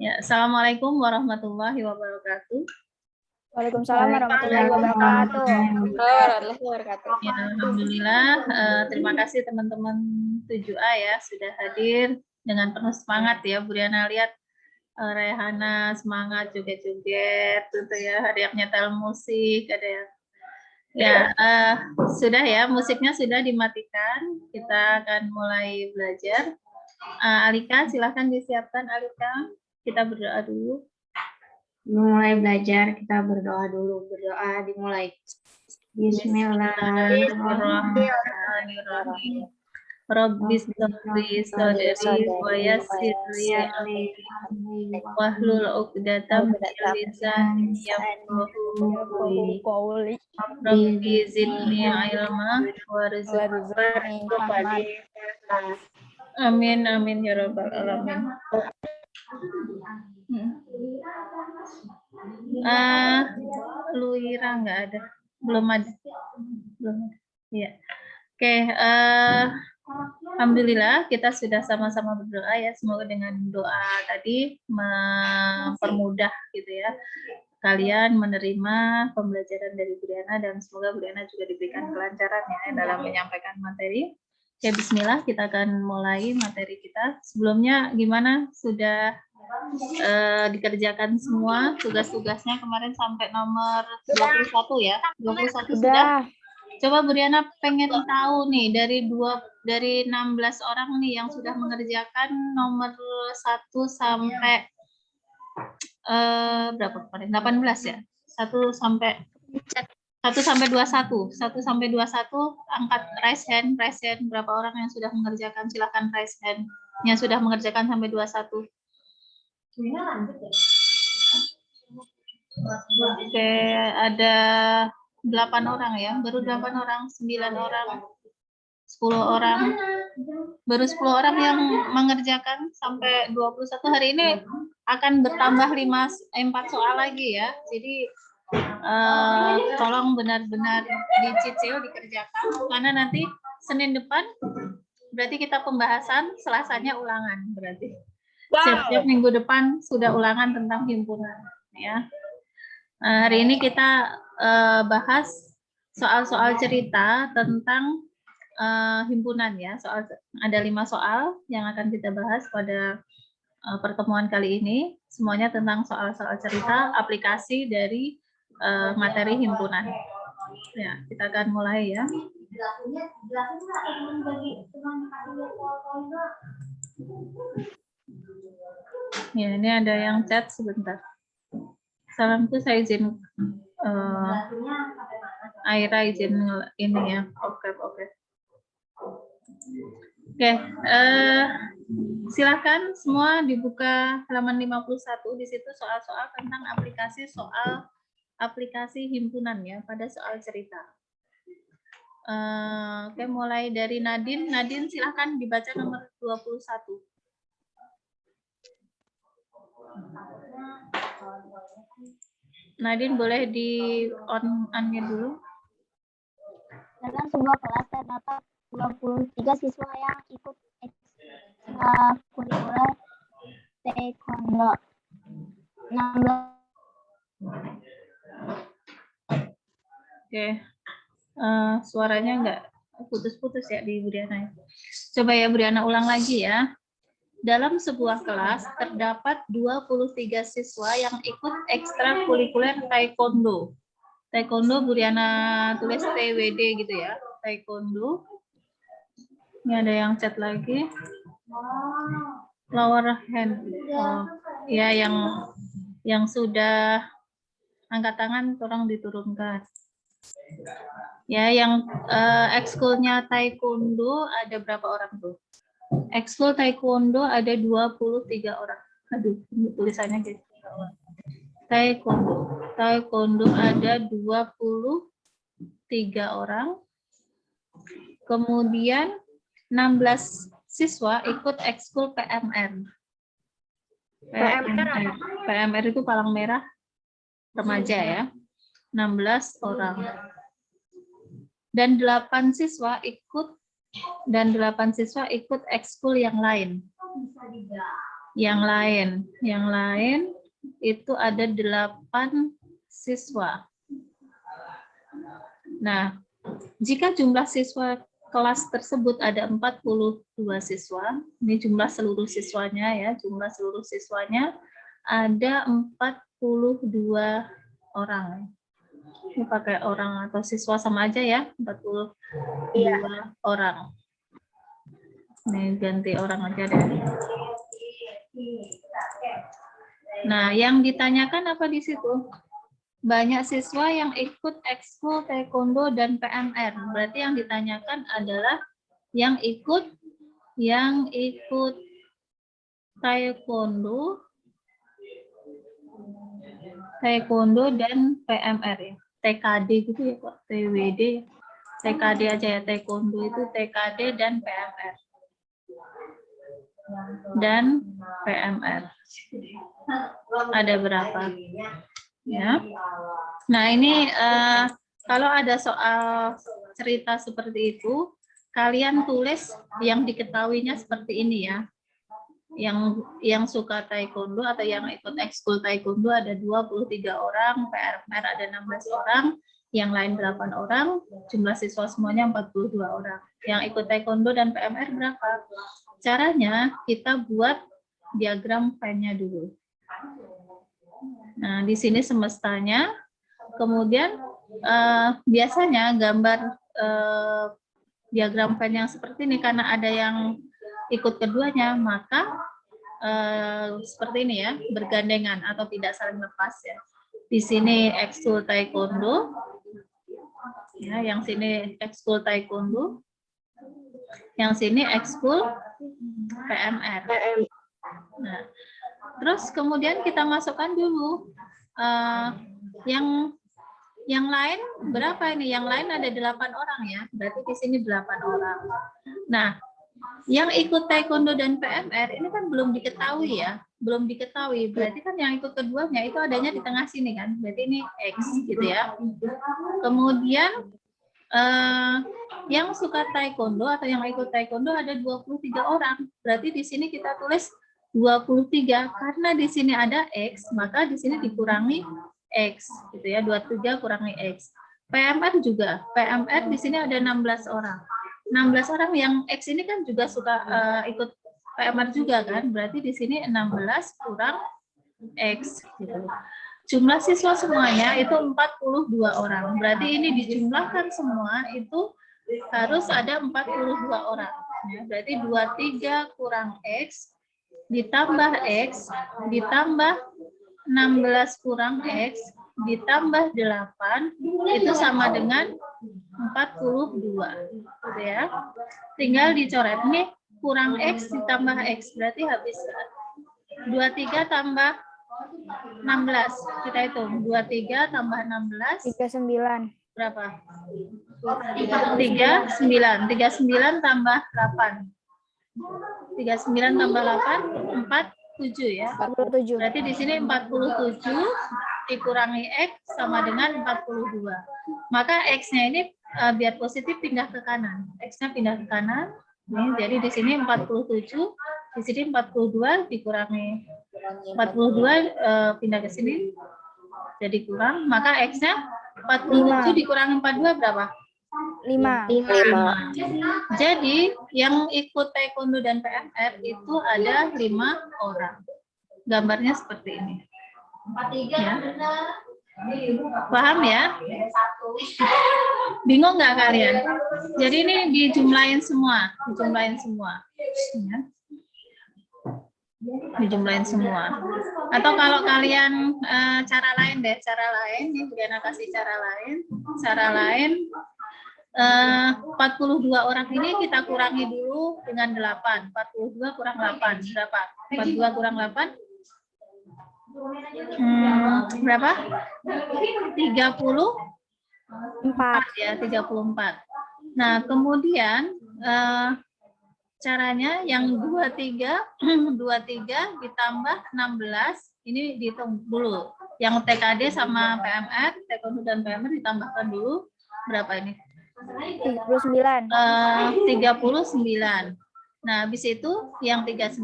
Ya, Assalamualaikum warahmatullahi wabarakatuh. Waalaikumsalam warahmatullahi wabarakatuh. Ya, alhamdulillah, terima kasih teman-teman 7A ya sudah hadir dengan penuh semangat ya. Bu Riana lihat Rehana semangat joget-joget gitu ya, ada yang nyetel musik, ada yang sudah ya, musiknya sudah dimatikan. Kita akan mulai belajar. Alika, silahkan disiapkan Alika. Kita berdoa dulu. Mulai belajar, kita berdoa dulu. Berdoa dimulai. Bismillahirrahmanirrahim. Rabbis sabri sadri wa yassir li amri wahlul 'uqdatam min lisani yafqahu qawli. Rabbi zidni ilma warzuqni fahman. Amin amin ya rabbal alamin. Luira nggak ada, belum ada. Ya. Oke, alhamdulillah kita sudah sama-sama berdoa ya, semoga dengan doa tadi mempermudah gitu ya kalian menerima pembelajaran dari Bu Riana, dan semoga Bu Riana juga diberikan kelancaran ya dalam menyampaikan materi. Ya, bismillah, kita akan mulai materi kita. Sebelumnya gimana, sudah dikerjakan semua tugas-tugasnya kemarin sampai nomor 21 ya? 21 sudah? Coba Bu Riana pengen tahu nih dari 16 orang nih yang sudah mengerjakan nomor 1 sampai berapa kemarin? 18 ya? 1 sampai 21. 1 sampai 21 angkat raise hand berapa orang yang sudah mengerjakan, silakan raise hand yang sudah mengerjakan sampai 21. Oke, ada 8 orang ya, baru 8 orang, 9 orang, 10 orang, baru 10 orang yang mengerjakan sampai 21. Hari ini akan bertambah 4 soal lagi ya, jadi tolong benar-benar dicicil, dikerjakan, karena nanti Senin depan berarti kita pembahasan, Selasanya ulangan berarti. Siap-siap minggu depan sudah ulangan tentang himpunan ya. Hari ini kita bahas soal-soal cerita tentang himpunan ya. Ada 5 soal yang akan kita bahas pada pertemuan kali ini. Semuanya tentang soal-soal cerita aplikasi dari materi himpunan. Ya, kita akan mulai ya. Ya, ini ada yang chat sebentar. Salamku, saya izin Aira izin ini ya. Oke. Silakan semua dibuka halaman 51. Di situ soal-soal tentang aplikasi himpunan ya pada soal cerita. Oke, mulai dari Nadine. Nadine silahkan dibaca nomor 21. Nadine boleh di on-nya dulu. Dalam sebuah kelas terdapat 23 siswa yang ikut ekstrakurikuler taekwondo. 16. Oke. Suaranya enggak putus-putus ya di Bu Riana. Coba ya Bu Riana ulang lagi ya. Dalam sebuah kelas terdapat 23 siswa yang ikut ekstrakurikuler taekwondo. Taekwondo Bu Riana tulis TWD gitu ya. Taekwondo. Ini ada yang chat lagi. Lower hand. Ya, yang sudah angkat tangan tolong diturunkan. Ya, yang ekskulnya taekwondo ada berapa orang tuh? Ekskul taekwondo ada 23 orang. Aduh, tulisannya gitu. Taekwondo ada 23 orang. Kemudian 16 siswa ikut ekskul PMR. PMR itu palang merah remaja ya. 16 orang. Dan 8 siswa ikut ekskul yang lain. Yang lain itu ada 8 siswa. Nah, jika jumlah siswa kelas tersebut ada 42 siswa, ini jumlah seluruh siswanya ya, jumlah seluruh siswanya ada 42 orang. Ini pakai orang atau siswa sama aja ya, 42 orang. Ini ganti orang aja deh. Nah, yang ditanyakan apa di situ? Banyak siswa yang ikut ekskul taekwondo dan PMR. Berarti yang ditanyakan adalah yang ikut taekwondo dan PMR ya. TKD gitu ya Pak, TWD. TKD aja ya, taekwondo itu TKD dan PMR. Dan PMR. Ada berapa? Ya. Nah, ini kalau ada soal cerita seperti itu, kalian tulis yang diketahuinya seperti ini ya. Yang suka taekwondo atau yang ikut ekskul taekwondo ada 23 orang, PMR ada 16 orang, yang lain 8 orang, jumlah siswa semuanya 42 orang. Yang ikut taekwondo dan PMR berapa? Caranya kita buat diagram Venn-nya dulu. Nah, di sini semestanya, kemudian biasanya gambar diagram Venn yang seperti ini karena ada yang ikut keduanya, maka seperti ini ya, bergandengan atau tidak saling lepas ya. Di sini ekskul taekwondo, ya, yang sini ekskul taekwondo, yang sini ekskul PMR. Nah, terus kemudian kita masukkan dulu yang lain berapa ini? Yang lain ada 8 orang ya. Berarti di sini 8 orang. Nah, yang ikut taekwondo dan PMR ini kan belum diketahui ya. Belum diketahui. Berarti kan yang ikut keduanya itu adanya di tengah sini kan. Berarti ini X gitu ya. Kemudian yang suka taekwondo atau yang ikut taekwondo ada 23 orang. Berarti di sini kita tulis 23 karena di sini ada X, maka di sini dikurangi X gitu ya, 23 kurangi X. PMR juga, PMR di sini ada 16 orang. 16 orang yang X ini kan juga suka ikut PMR juga kan, berarti di sini 16 kurang X gitu. Jumlah siswa semuanya itu 42 orang. Berarti ini dijumlahkan semua itu harus ada 42 orang. Ya, berarti 23 kurang X ditambah X, ditambah 16 kurang X, ditambah 8, itu sama dengan 42. Gitu ya. Tinggal dicoret. Ini kurang X ditambah X, berarti habis 23 tambah 16. Kita hitung. 23 tambah 16. 39. Berapa? 39. 39 tambah 8. 39 tambah 8, 47 ya. 47. Berarti di sini 47 dikurangi X sama dengan 42. Maka X-nya ini biar positif pindah ke kanan. X-nya pindah ke kanan. Nih, jadi di sini 47, di sini 42 dikurangi 42 pindah ke sini. Jadi kurang, maka X-nya 47 dikurangi 42 berapa? 5. Jadi yang ikut taekwondo dan PMR itu ada 5 orang. Gambarnya seperti ini. Ya. Paham ya? Bingung nggak kalian? Jadi ini dijumlahin semua, Ya. Dijumlahin semua. Atau kalau kalian cara lain, ini Briana kasih cara lain. 42 orang ini kita kurangi dulu dengan 8. 42 kurang 8 berapa? 42 kurang 8 berapa? 34 ya, 34. Nah, kemudian caranya yang 23 ditambah 16 ini dihitung dulu. Yang TKD sama PMR, taekwondo dan PMR ditambahkan dulu berapa ini? 39. 39. Nah, habis itu yang 39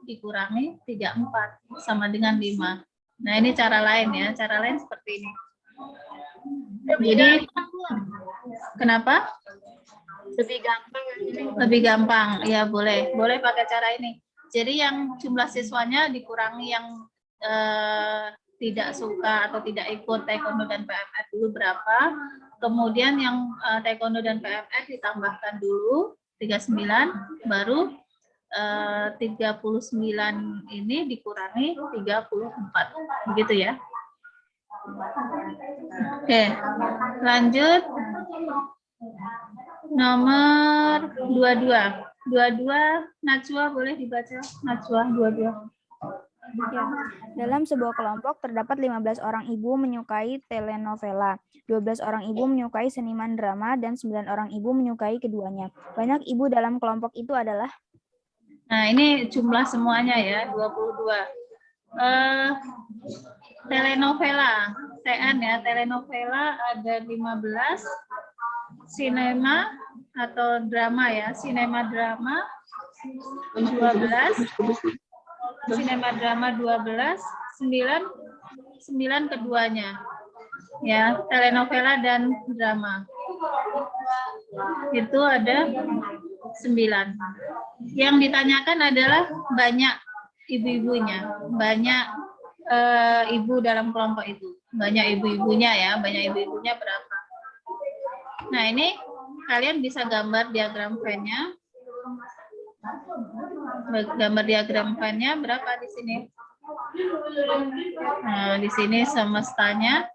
dikurangi 34 sama dengan 5. Nah, ini cara lain ya. Cara lain seperti ini. Jadi, kenapa? Lebih gampang. Lebih gampang. Ya, boleh. Boleh pakai cara ini. Jadi, yang jumlah siswanya dikurangi yang tidak suka atau tidak ikut taekwondo dan PMR dulu berapa. Kemudian yang taekwondo dan PMR ditambahkan dulu 39, baru 39 ini dikurangi 34. Begitu ya. Oke, lanjut. Nomor 22. 22, Najwa boleh dibaca. Najwa 22. Ya. Dalam sebuah kelompok terdapat 15 orang ibu menyukai telenovela, 12 orang ibu menyukai seniman drama, dan 9 orang ibu menyukai keduanya. Banyak ibu dalam kelompok itu adalah? Nah, ini jumlah semuanya ya, 22. Telenovela, TN ya, telenovela ada 15, sinema atau drama ya, sinema drama 12, sinema drama 12, 9 keduanya. Ya, telenovela dan drama. Itu ada 9. Yang ditanyakan adalah banyak ibu-ibunya, banyak ibu dalam kelompok itu. Banyak ibu-ibunya ya, banyak ibu-ibunya berapa. Nah, ini kalian bisa gambar diagram Venn-nya. Gambar diagram Venn-nya berapa di sini? Nah, di sini semestanya.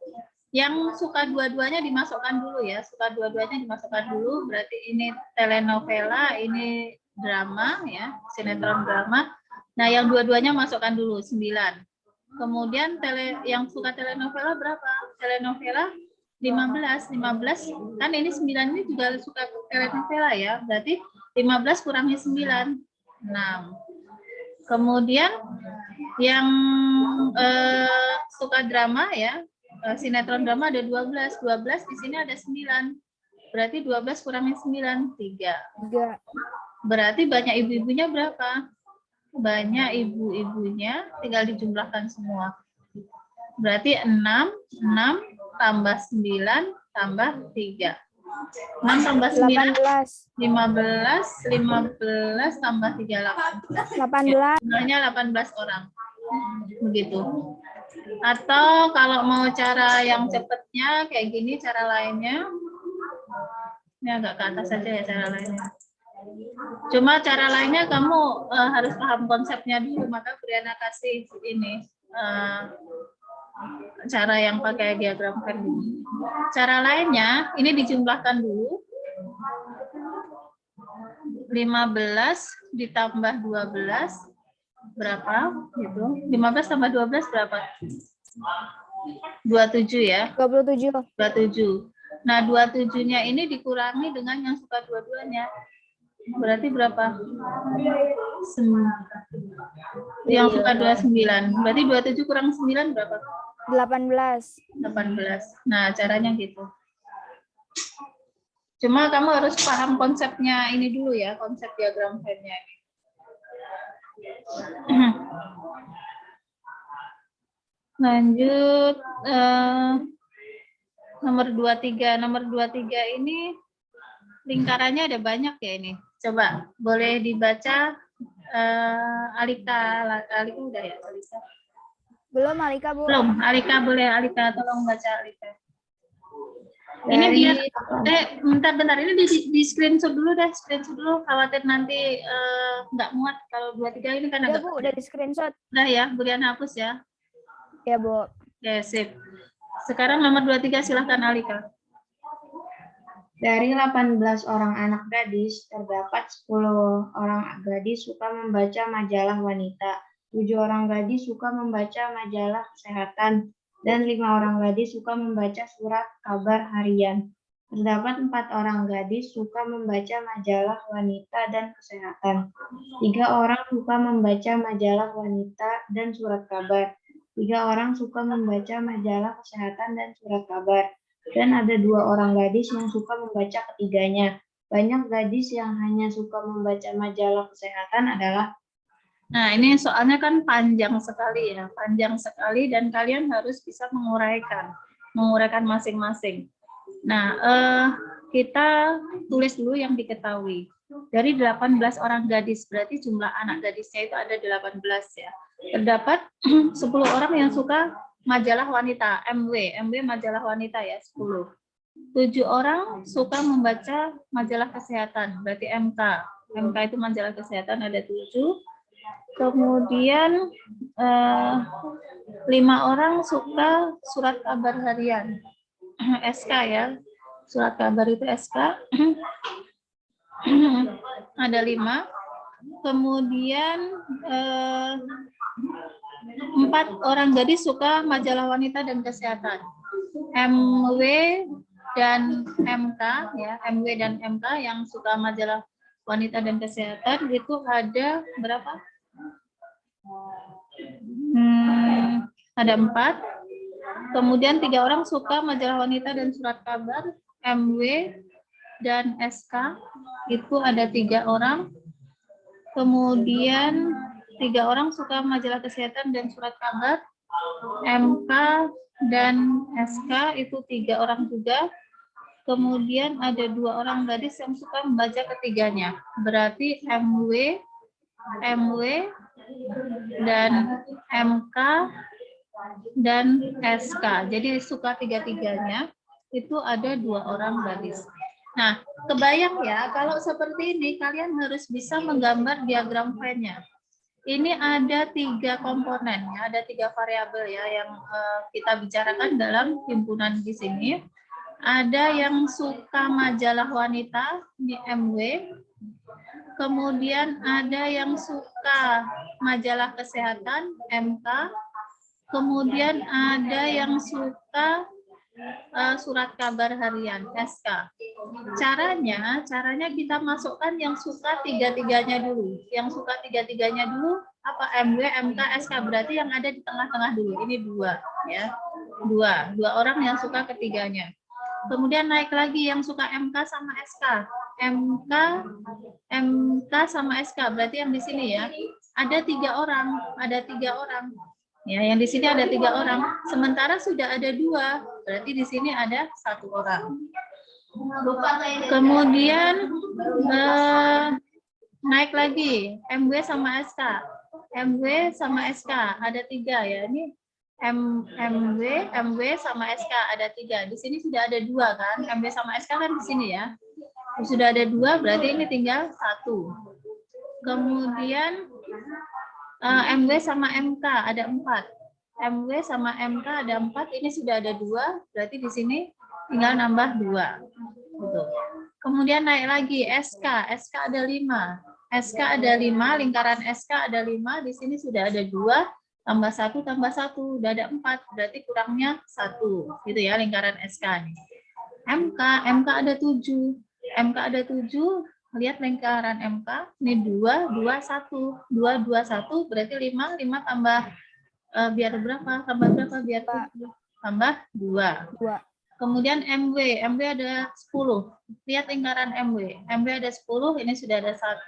Yang suka dua-duanya dimasukkan dulu ya. Suka dua-duanya dimasukkan dulu. Berarti ini telenovela, ini drama ya, sinetron drama. Nah, yang dua-duanya masukkan dulu 9. Kemudian yang suka telenovela berapa? Telenovela 15 kan ini 9 ini juga suka telenovela ya. Berarti 15 kurangi 9. 6. Kemudian yang suka drama ya, sinetron drama ada 12. 12 di sini ada 9. Berarti 12 kurangi 9, 3. Berarti banyak ibu-ibunya berapa? Banyak ibu-ibunya, tinggal dijumlahkan semua. Berarti 6 tambah 9 tambah 3. 6 tambah 9, 15 tambah 3, 18. Sebenarnya 18 orang. Begitu. Atau kalau mau cara yang cepatnya kayak gini, cara lainnya. Ini agak ke atas saja ya cara lainnya. Cuma cara lainnya kamu harus paham konsepnya dulu, maka Briana kasih ini cara yang pakai diagram Venn. Cara lainnya ini dijumlahkan dulu. 15 ditambah 12 berapa gitu. 15 tambah 12 berapa? 27 ya. 27. Nah, 27-nya ini dikurangi dengan yang suka dua-duanya. Berarti berapa? Yang suka 29. Berarti 27 kurang 9 berapa? 18. Nah, caranya gitu. Cuma kamu harus paham konsepnya ini dulu ya, konsep diagram Venn-nya ini. Lanjut nomor 23. Nomor 23 ini lingkarannya ada banyak ya ini. Coba boleh dibaca Alika. Alika udah ya, Alika? Belum, Alika, Bu. Belum. Alika boleh, Alika tolong baca Alika. Ini biar bentar ini di screenshot dulu deh, screenshot dulu, khawatir nanti nggak muat kalau 23 ini kan agak. Bu, udah di screenshot. Nah ya, Brian hapus ya. Ya, Bu. Oke, sip. Sekarang nomor 23 silahkan Alika. Dari 18 orang anak gadis, terdapat 10 orang gadis suka membaca majalah wanita, 7 orang gadis suka membaca majalah kesehatan, dan 5 orang gadis suka membaca surat kabar harian. Terdapat 4 orang gadis suka membaca majalah wanita dan kesehatan. 3 orang suka membaca majalah wanita dan surat kabar. 3 orang suka membaca majalah kesehatan dan surat kabar. Dan ada 2 orang gadis yang suka membaca ketiganya. Banyak gadis yang hanya suka membaca majalah kesehatan adalah. Nah, ini soalnya kan panjang sekali ya, panjang sekali dan kalian harus bisa menguraikan masing-masing. Nah, kita tulis dulu yang diketahui. Dari 18 orang gadis, berarti jumlah anak gadisnya itu ada 18 ya. Terdapat 10 orang yang suka majalah wanita, MW majalah wanita ya, 10. 7 orang suka membaca majalah kesehatan, berarti MK itu majalah kesehatan ada 7. Kemudian 5 orang suka surat kabar harian, SK ya, surat kabar itu SK, ada 5. Kemudian 4 orang gadis suka majalah wanita dan kesehatan, MW dan MK ya, MW dan MK yang suka majalah wanita dan kesehatan itu ada berapa? Ada 4. Kemudian 3 orang suka majalah wanita dan surat kabar, MW dan SK itu ada 3 orang. Kemudian 3 orang suka majalah kesehatan dan surat kabar, MK dan SK itu 3 orang juga. Kemudian ada 2 orang gadis yang suka membaca ketiganya, berarti MW dan MK dan SK. Jadi suka 3-tiganya itu ada 2 orang gadis. Nah, kebayang ya kalau seperti ini kalian harus bisa menggambar diagram Venn-nya. Ini ada 3 komponen ya, ada 3 variabel ya yang kita bicarakan dalam himpunan di sini. Ada yang suka majalah wanita di MW. Kemudian ada yang suka majalah kesehatan MK. Kemudian ada yang suka surat kabar harian SK. Caranya kita masukkan yang suka 3-tiganya dulu. Yang suka 3-tiganya dulu apa? MW, MK, SK, berarti yang ada di tengah-tengah dulu. Ini 2 ya. 2 orang yang suka ketiganya. Kemudian naik lagi yang suka MK sama SK. MK sama SK, berarti yang di sini ya. Ada 3 orang. Ya, yang di sini ada 3 orang. Sementara sudah ada 2, berarti di sini ada 1 orang. Kemudian naik lagi MW sama SK. MW sama SK ada 3 ya. Ini MW sama SK ada 3. Di sini sudah ada 2 kan? MW sama SK kan di sini ya. Sudah ada 2, berarti ini tinggal 1. Kemudian MW sama MK ada 4. MW sama MK ada 4. Ini sudah ada 2, berarti di sini tinggal nambah 2. Gitu. Kemudian naik lagi SK. SK ada 5. SK ada 5, lingkaran SK ada 5. Di sini sudah ada 2. Tambah 1, tambah 1, udah ada 4, berarti kurangnya 1, gitu ya lingkaran SK nih. MK ada 7, MK ada 7, lihat lingkaran MK, ini 2, 2, 1, 2, 2, 1, berarti 5, 5 tambah, biar berapa, tambah berapa, biar 7, tambah 2. Kemudian MW ada 10, lihat lingkaran MW ada 10, ini sudah ada 1,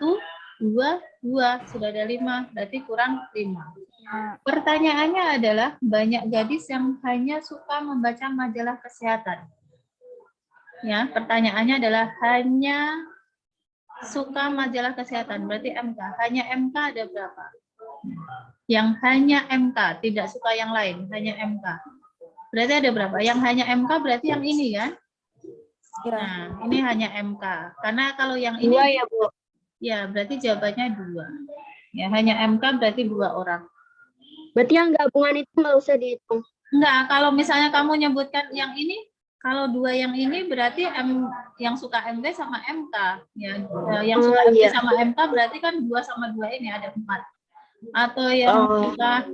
2, sudah ada 5, berarti kurang 5. Pertanyaannya adalah banyak gadis yang hanya suka membaca majalah kesehatan. Ya, pertanyaannya adalah hanya suka majalah kesehatan, berarti MK. Hanya MK ada berapa? Yang hanya MK, tidak suka yang lain, hanya MK. Berarti ada berapa? Yang hanya MK berarti yang ini kan? Nah, ini hanya MK. Karena kalau yang ini 2 ya, Bu. Ya, berarti jawabannya 2. Ya, hanya MK berarti 2 orang. Berarti yang gabungan itu nggak usah dihitung. Enggak, kalau misalnya kamu nyebutkan yang ini, kalau 2 yang ini berarti yang suka MW sama MK. Ya, yang suka MW sama MK berarti kan 2 sama 2 ini ada 4. Atau yang suka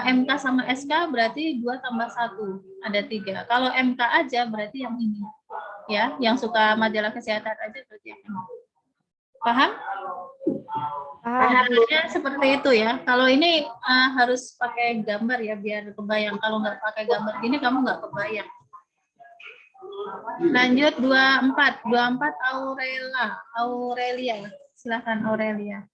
MK sama SK berarti 2 tambah 1 ada 3. Kalau MK aja berarti yang ini. Ya, yang suka majalah kesehatan aja berarti yang ini. Paham? Caranya seperti itu ya. Kalau ini harus pakai gambar ya biar kebayang. Kalau nggak pakai gambar gini kamu nggak kebayang. Lanjut 24. 24 Aurelia. Silakan Aurelia.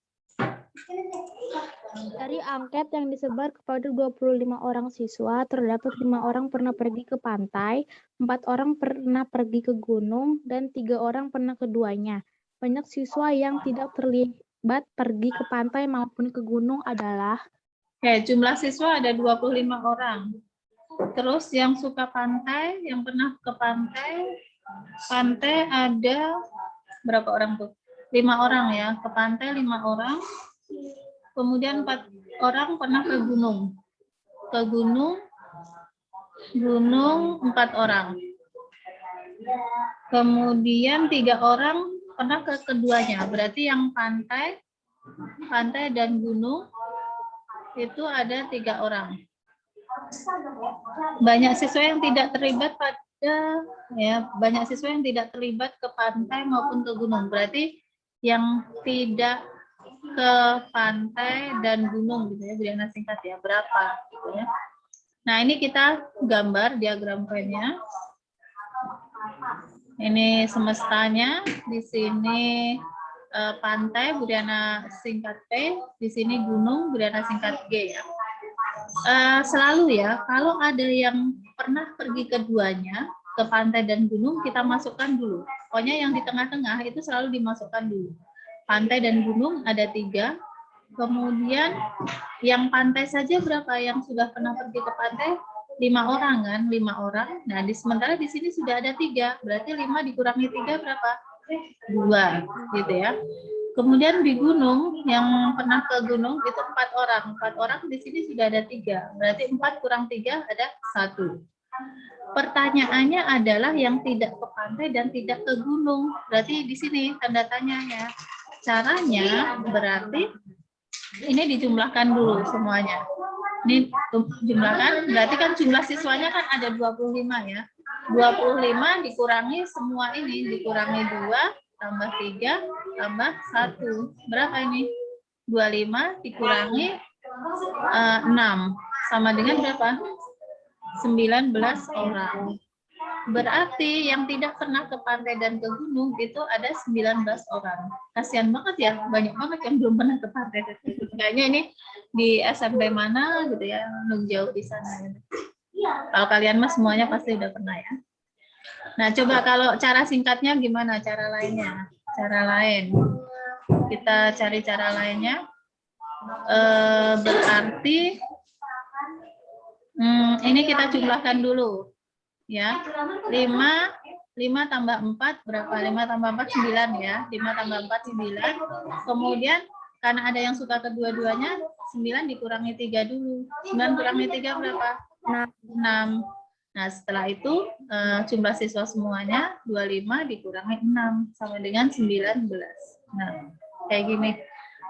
Dari angket yang disebar kepada 25 orang siswa, terdapat 5 orang pernah pergi ke pantai, 4 orang pernah pergi ke gunung, dan 3 orang pernah keduanya. Banyak siswa yang tidak terlibat pergi ke pantai maupun ke gunung adalah Oke, jumlah siswa ada 25 orang. Terus yang suka pantai, yang pernah ke pantai ada berapa orang tuh? 5 orang ya, ke pantai 5 orang. Kemudian 4 orang pernah ke gunung. Ke gunung 4 orang. Kemudian 3 orang pernah ke keduanya. Berarti yang pantai dan gunung itu ada 3 orang. Banyak siswa yang tidak terlibat banyak siswa yang tidak terlibat ke pantai maupun ke gunung. Berarti yang tidak ke pantai dan gunung gitu ya, Briana singkat ya, berapa gitu ya. Nah, ini kita gambar diagram poinnya. Ini semestanya, di sini pantai, Briana singkat P, di sini gunung, Briana singkat G ya. Selalu ya, kalau ada yang pernah pergi keduanya, ke pantai dan gunung, kita masukkan dulu. Pokoknya yang di tengah-tengah itu selalu dimasukkan dulu. Pantai dan gunung ada 3. Kemudian yang pantai saja berapa yang sudah pernah pergi ke pantai? 5 orang kan, 5 orang. Nah, sementara di sini sudah ada 3. Berarti 5 dikurangi 3 berapa? 2 gitu ya. Kemudian di gunung, yang pernah ke gunung itu 4 orang. 4 orang di sini sudah ada 3. Berarti 4 kurang 3 ada 1. Pertanyaannya adalah yang tidak ke pantai dan tidak ke gunung. Berarti di sini tanda tanyanya. Caranya berarti ini dijumlahkan dulu semuanya. Ini jumlahkan, berarti kan jumlah siswanya kan ada 25 ya. 25 dikurangi semua ini, dikurangi 2, tambah 3, tambah 1. Berapa ini? 25 dikurangi 6. Sama dengan berapa? 19 orang. Berarti yang tidak pernah ke pantai dan ke gunung itu ada 19 orang. Kasihan banget ya, banyak banget yang belum pernah ke pantai. Kayaknya ini di SMP mana gitu ya, jauh di sana. Kalau kalian mah semuanya pasti udah pernah ya. Nah, coba kalau cara singkatnya gimana cara lainnya? Cara lain. Kita cari cara lainnya. Berarti ini kita jumlahkan dulu. Ya, 5 tambah 4 berapa? 5 tambah 4 9 ya. 5 tambah 4 9. Kemudian karena ada yang suka kedua-duanya, 9 dikurangi 3 dulu. 9 kurangi 3 berapa? 6. Nah, setelah itu jumlah siswa semuanya 25 dikurangi 6 sama dengan 19. Nah, kayak gini.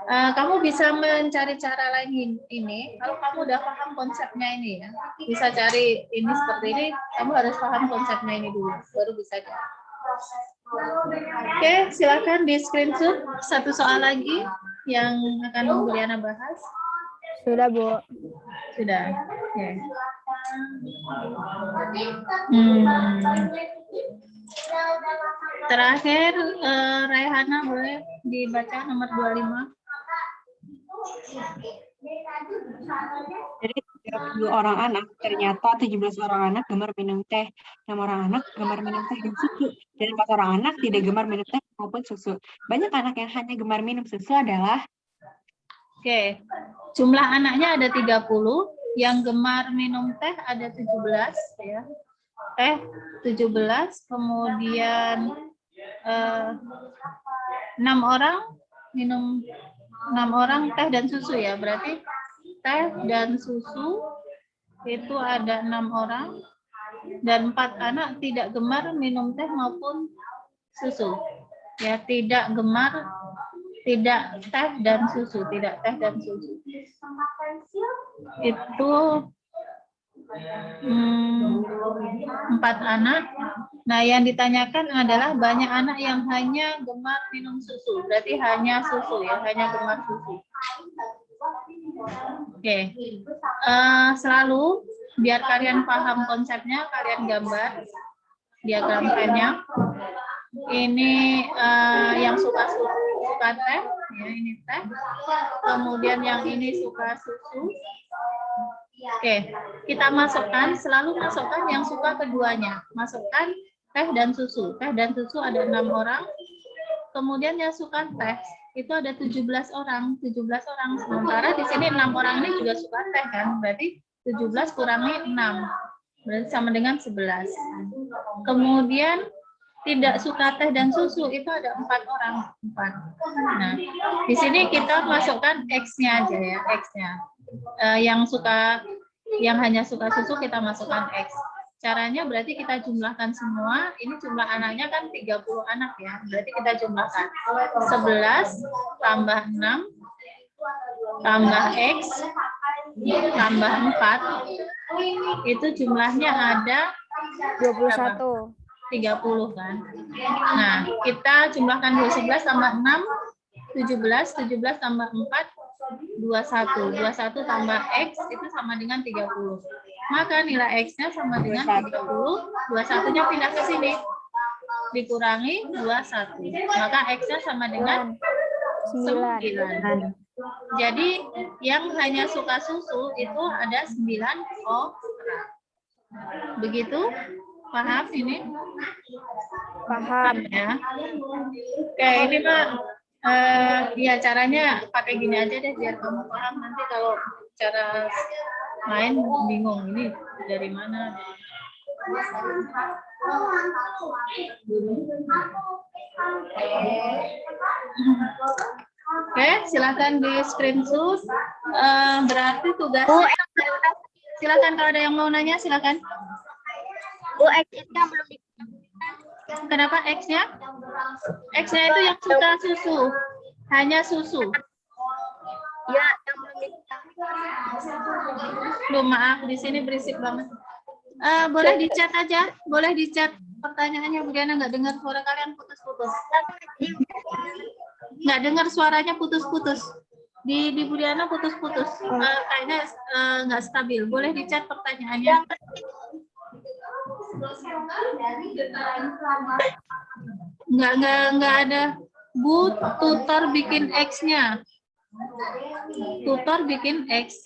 Kamu bisa mencari cara lain ini kalau kamu udah paham konsepnya ini ya, bisa cari ini seperti ini, kamu harus paham konsepnya ini dulu baru bisa. Oke, silakan di screenshot satu soal lagi yang akan Bu Liana bahas. Sudah, Bu. Sudah. Oke. Terakhir Raihana boleh dibaca nomor 25. Dari 32 orang anak, ternyata 17 orang anak gemar minum teh, 6 orang anak gemar minum teh dan susu, dan 4 orang anak tidak gemar minum teh maupun susu. Banyak anak yang hanya gemar minum susu adalah? Oke, jumlah anaknya ada 30, yang gemar minum teh ada 17 ya. Teh 17, kemudian 6 orang minum 6 orang teh dan susu ya, berarti teh dan susu itu ada 6 orang dan 4 anak tidak gemar minum teh maupun susu ya, tidak gemar, tidak teh dan susu, tidak teh dan susu itu 4 anak. Nah, yang ditanyakan adalah banyak anak yang hanya gemar minum susu. Berarti hanya susu ya, hanya gemar susu. Oke. Selalu biar kalian paham konsepnya, kalian gambar diagram Venn-nya. Ini yang suka teh, ya ini teh. Kemudian yang ini suka susu. Oke, kita selalu masukkan yang suka keduanya. Masukkan teh dan susu. Teh dan susu ada 6 orang. Kemudian yang suka teh itu ada 17 orang. 17 orang. Sementara di sini 6 orang ini juga suka teh kan. Berarti 17 kurangi 6. Berarti sama dengan 11. Kemudian tidak suka teh dan susu itu ada 4 orang. 4. Nah, di sini kita masukkan X-nya aja ya, X-nya. Yang hanya suka susu kita masukkan X. Caranya berarti kita jumlahkan semua. Ini jumlah anaknya kan 30 anak ya. Berarti kita jumlahkan 11 tambah 6 tambah X tambah 4. Itu jumlahnya ada 21. 30 kan. Nah, kita jumlahkan 11 tambah 6, 17, 17 tambah 4, 21. 21 tambah X itu sama dengan 30. Maka nilai X-nya sama dengan 30, 21-nya pindah ke sini. Dikurangi 21. Maka X-nya sama dengan 9. Jadi yang hanya suka susu itu ada 9 orang. Begitu? Paham ini? Paham. Ya. Oke, ini Pak. Ya caranya pakai gini aja deh biar kamu paham. Nanti kalau cara lain bingung ini dari mana. Oke, silakan di screenshot. Berarti tugasnya. Silakan kalau ada yang mau nanya, silakan. Bu, X-nya belum di. Kenapa X-nya? X-nya itu yang suka susu. Hanya susu. Ya, yang belum di. Duh, maaf, di sini berisik banget. Boleh di chat aja. Boleh di chat pertanyaannya. Bu Diana nggak dengar suara kalian putus-putus. Nggak dengar suaranya putus-putus. Di Bu Diana putus-putus. Kayaknya nggak stabil. Boleh di chat pertanyaannya. Nggak ada. Bu, tutor bikin X-nya. Tutor bikin X.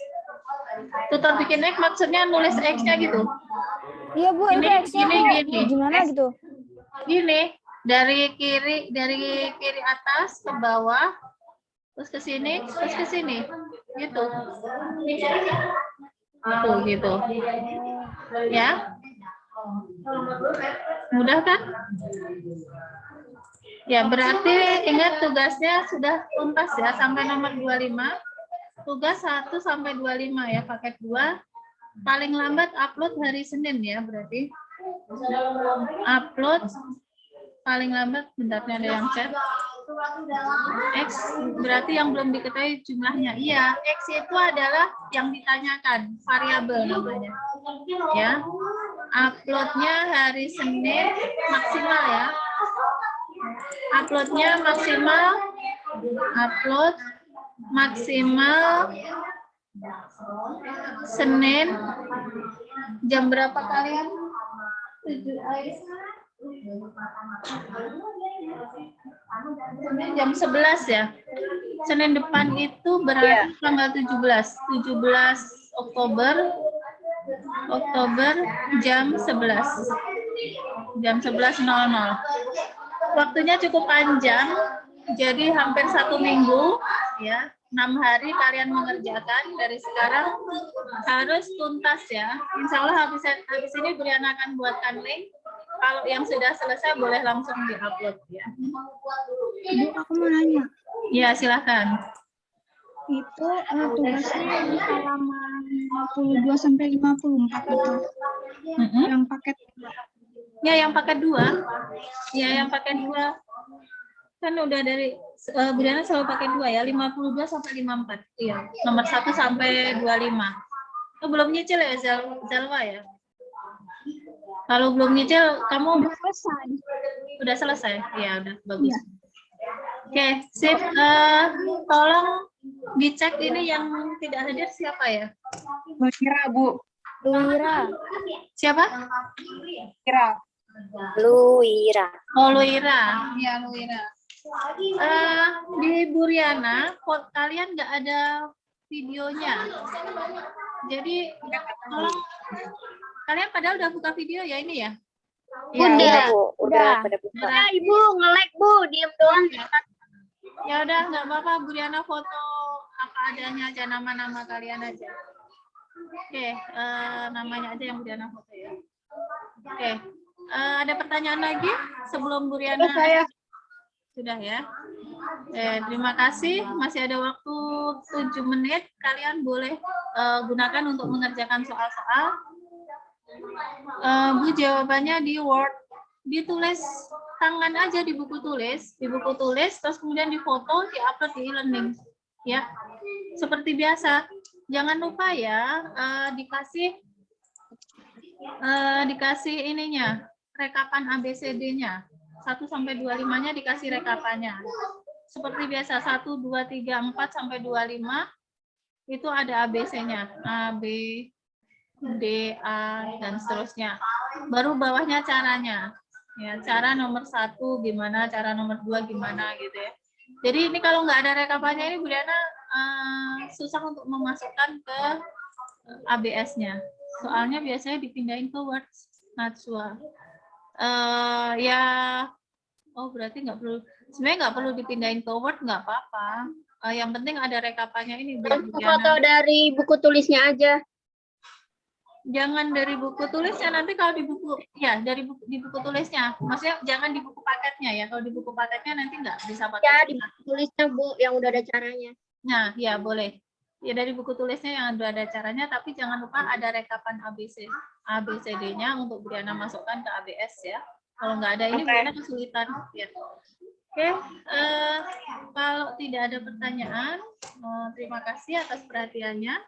Tutor bikin X maksudnya nulis X-nya gitu. Iya Bu, itu X-nya Gini. gimana gitu? Gini, dari kiri atas ke bawah, terus ke sini, terus ke sini. Gitu. Gitu. Ya. Mudah kan? Ya, berarti ingat tugasnya sudah tuntas ya sampai nomor 25. Tugas 1 sampai 25 ya, paket 2. Paling lambat upload hari Senin ya, berarti. Upload paling lambat, bentar ada yang chat. X berarti yang belum diketahui jumlahnya. Iya, X itu adalah yang ditanyakan, variabel namanya. Ya. Uploadnya hari Senin maksimal ya. Uploadnya maksimal. Upload maksimal Senin. Jam berapa kalian? Jam 11 ya. Senin depan itu berarti tanggal 17 Oktober jam 11. Jam 11.00. Waktunya cukup panjang. Jadi hampir 1 minggu ya. 6 hari kalian mengerjakan, dari sekarang harus tuntas ya. Insya Allah habis ini Bu Diana akan buatkan link. Kalau yang sudah selesai boleh langsung diupload ya. Bu, aku mau nanya. Ya, silakan. Itu tugasnya di halaman 52 sampai 54 itu. Yang paket. Ya, yang paket 2. Ya, yang paket 2. Kan udah dari Bu Diana selalu pakai 2 ya, 52 sampai 54. Iya, nomor 1 sampai 25. Oh, belum nyicil ya Zalwa ya? Kalau belum nyicil kamu Udah selesai. udah selesai? Ya, udah bagus. Ya. Oke, sip. Tolong dicek ini yang tidak hadir siapa ya? Kira, Bu. Wira. Siapa? Kira. Luira. Oh, Luira. Ya, Luira. Di Buriana, kalian nggak ada videonya. Jadi, tolong kalian padahal udah buka video ya ini ya? Udah, Bu. Udah. Pada buka. Udah. Ibu nge-like, Bu. Diem doang. Ya udah, nggak apa-apa. Buriana foto apa adanya aja, nama-nama kalian aja. Oke, namanya aja yang Buriana foto ya. Oke, ada pertanyaan lagi sebelum Buriana? Sudah ya. Terima kasih. Masih ada waktu 7 menit. Kalian boleh gunakan untuk mengerjakan soal-soal. Bu, jawabannya di Word. Ditulis tangan aja di buku tulis, terus kemudian difoto, diupload di e-learning. Ya, seperti biasa. Jangan lupa ya, dikasih ininya, rekapan ABCD-nya. 1 sampai 25-nya dikasih rekapannya. Seperti biasa, 1, 2, 3, 4 sampai 25 itu ada ABC-nya. A, B, D, A, dan seterusnya. Baru bawahnya caranya. Ya, cara nomor 1 gimana, cara nomor 2 gimana gitu ya. Jadi ini kalau nggak ada rekapannya ini Bu Diana susah untuk memasukkan ke ABS-nya. Soalnya biasanya dipindahin ke Word, Najwa. Ya, oh berarti nggak perlu. Sebenarnya nggak perlu dipindahin ke Word, nggak apa-apa. Yang penting ada rekapannya ini biar Bu Diana. Foto dari buku tulisnya aja. Jangan dari buku tulisnya, nanti kalau di buku ya di buku tulisnya, maksudnya jangan di buku paketnya ya. Kalau di buku paketnya nanti nggak bisa pakai. Ya, di buku tulisnya, Bu, yang udah ada caranya. Nah, ya boleh. Ya dari buku tulisnya yang udah ada caranya, tapi jangan lupa ada rekapan ABCD-nya untuk Briana masukkan ke ABS ya. Kalau nggak ada ini Briana kesulitan. Ya. Oke, kalau tidak ada pertanyaan, terima kasih atas perhatiannya.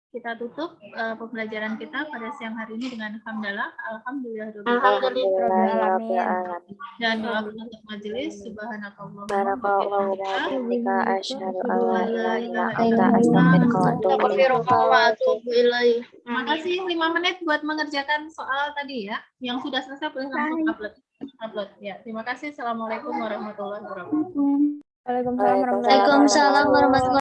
Kita tutup pembelajaran kita pada siang hari ini dengan hamdalah, alhamdulillah, dan doa penutup majelis. Subhanakallahumma wa bihamdika asyhadu an la ilaha illa anta astaghfiruka wa atubu ilaik. Terima kasih 5 menit buat mengerjakan soal tadi ya. Yang sudah selesai boleh langsung upload. Ya, terima kasih. Assalamualaikum warahmatullahi wabarakatuh. Waalaikumsalam warahmatullahi wabarakatuh.